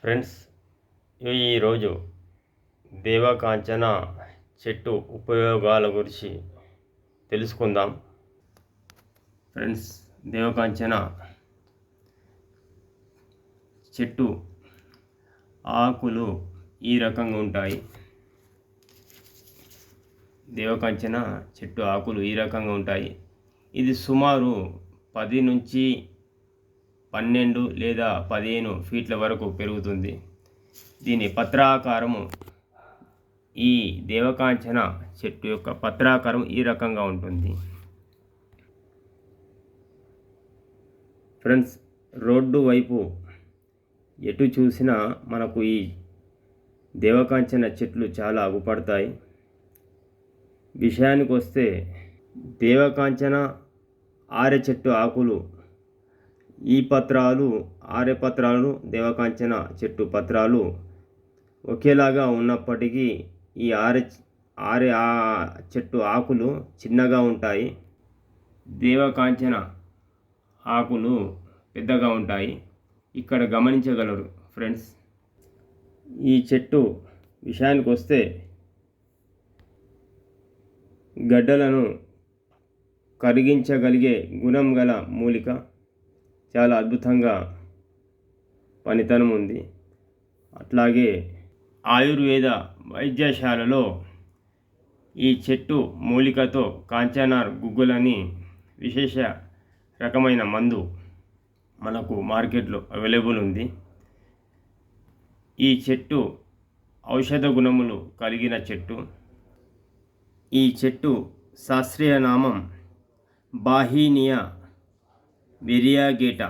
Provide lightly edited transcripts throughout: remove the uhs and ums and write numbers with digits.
Friends, ఈరోజు దేవకాంచన చెట్టు ఉపయోగాల గురించి తెలుసుకుందాం. ఫ్రెండ్స్, దేవకాంచన చెట్టు ఆకులు ఈ రకంగా ఉంటాయి. దేవకాంచన చెట్టు ఆకులు ఈ రకంగా ఉంటాయి. ఇది సుమారు 10 నుంచి 12 లేదా 15 ఫీట్ల వరకు పెరుగుతుంది. దీని పత్రాకారము, ఈ దేవకాంచన చెట్టు యొక్క పత్రాకారం ఈ రకంగా ఉంటుంది. ఫ్రెండ్స్, రోడ్డు వైపు ఎటు చూసినా మనకు ఈ దేవకాంచన చెట్లు చాలా అగుపడతాయి. విషయానికి వస్తే దేవకాంచన ఆరె చెట్టు ఆకులు, ఈ పత్రాలు, ఆరె పత్రాలు, దేవకాంచన చెట్టు పత్రాలు ఒకేలాగా ఉన్నప్పటికీ ఈ ఆరె చెట్టు ఆకులు చిన్నగా ఉంటాయి. దేవకాంచన ఆకులు పెద్దగా ఉంటాయి. ఇక్కడ గమనించగలరు ఫ్రెండ్స్. ఈ చెట్టు విషయానికి వస్తే గడ్డలను కరిగించగలిగే గుణం గల మూలిక. చాలా అద్భుతంగా పనితనం ఉంది. అట్లాగే ఆయుర్వేద వైద్యశాలలో ఈ చెట్టు మూలికతో కాంచనార్ గుగ్గులని విశేష రకమైన మందు మనకు మార్కెట్లో అవైలబుల్ ఉంది. ఈ చెట్టు ఔషధ గుణములు కలిగిన చెట్టు. ఈ చెట్టు శాస్త్రీయ నామం బాహీనియా వెరియాగేటా.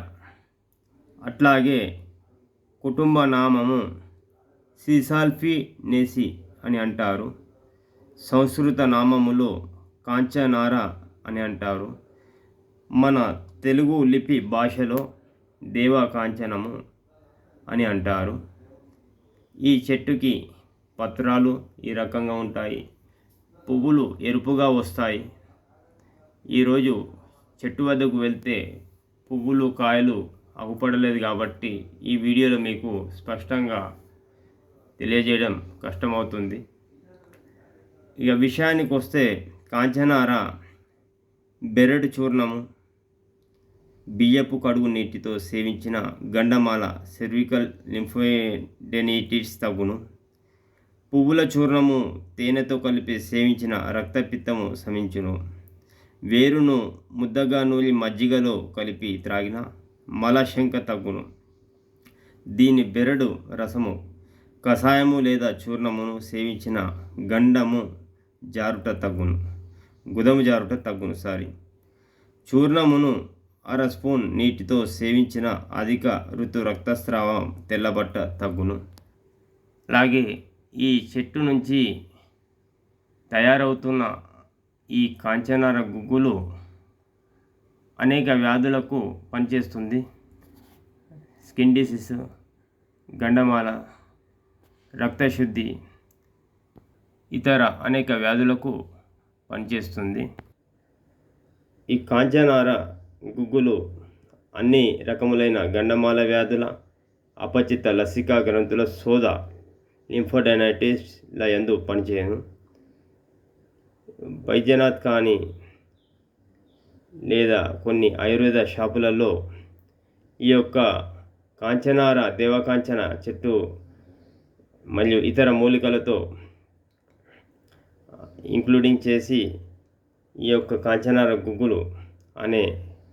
అట్లాగే కుటుంబ నామము సిసాల్ఫినేసి అని అంటారు. సంస్కృత నామములో కాంచనార అని అంటారు. మన తెలుగు లిపి భాషలో దేవకాంచనము అని అంటారు. ఈ చెట్టుకి పత్రాలు ఈ రకంగా ఉంటాయి. పువ్వులు ఎరుపుగా వస్తాయి. ఈరోజు చెట్టు వద్దకు వెళ్తే పువ్వులు, కాయలు అగుపడలేదు కాబట్టి ఈ వీడియోలో మీకు స్పష్టంగా తెలియజేయడం కష్టమవుతుంది. ఇక విషయానికి వస్తే కాంచనార బెరడు చూర్ణము, బియ్యపు కడుగు నీటితో సేవించిన గండమాల సెర్వికల్ లింఫోడెనిటిస్ తగ్గును. పువ్వుల చూర్ణము తేనెతో కలిపి సేవించిన రక్తపిత్తము శమించును. వేరును ముద్దగా నూలి మజ్జిగలో కలిపి త్రాగిన మలశంక తగ్గును. దీని బెరడు రసము, కషాయము లేదా చూర్ణమును సేవించిన గండము జారుట తగ్గును. గుదము జారుట తగ్గును. చూర్ణమును 1/2 స్పూన్ నీటితో సేవించిన అధిక ఋతు రక్తస్రావం, తెల్లబట్ట తగ్గును. అలాగే ఈ చెట్టు నుంచి తయారవుతున్న ఈ కాంచనార గుగ్గులు అనేక వ్యాధులకు పనిచేస్తుంది. స్కిన్ డిసీజ్, గండమాల, రక్తశుద్ధి, ఇతర అనేక వ్యాధులకు పనిచేస్తుంది. ఈ కాంచనార గుగ్గులు అన్ని రకములైన గండమాల వ్యాధుల, అపచిత లసికా గ్రంథుల శోధ, లింఫోడెనైటిస్ల యందు పనిచేయను. వైద్యనాథ్ కానీ లేదా కొన్ని ఆయుర్వేద షాపులలో ఈ యొక్క కాంచనార, దేవకాంచన చెట్టు మరియు ఇతర మూలికలతో ఇంక్లూడింగ్ చేసి ఈ యొక్క కాంచనార గుగ్గులు అనే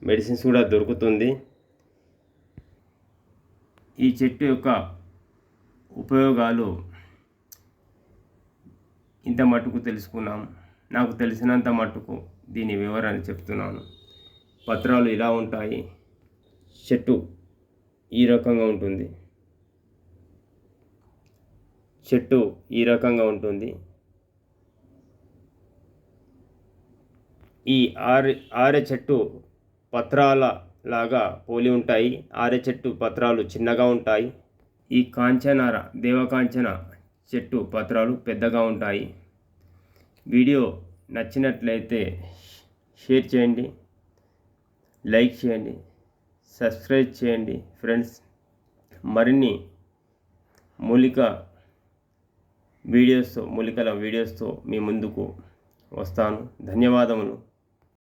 మెడిసిన్స్ కూడా దొరుకుతుంది. ఈ చెట్టు యొక్క ఉపయోగాలు ఇంత మట్టుకు తెలుసుకున్నాము. నాకు తెలిసినంత మట్టుకు దీని వివరణ చెప్తున్నాను. పత్రాలు ఇలా ఉంటాయి. చెట్టు ఈ రకంగా ఉంటుంది. చెట్టు ఈ రకంగా ఉంటుంది. ఈ ఆరె చెట్టు పత్రాల లాగా పోలి ఉంటాయి. ఆరె చెట్టు పత్రాలు చిన్నగా ఉంటాయి. ఈ కాంచనార, దేవకాంచన చెట్టు పత్రాలు పెద్దగా ఉంటాయి. వీడియో నచ్చినట్లయితే షేర్ చేయండి, లైక్ చేయండి, సబ్స్క్రైబ్ చేయండి ఫ్రెండ్స్. మరిన్ని మూలికల వీడియోస్తో మీ ముందుకు వస్తాను. ధన్యవాదములు.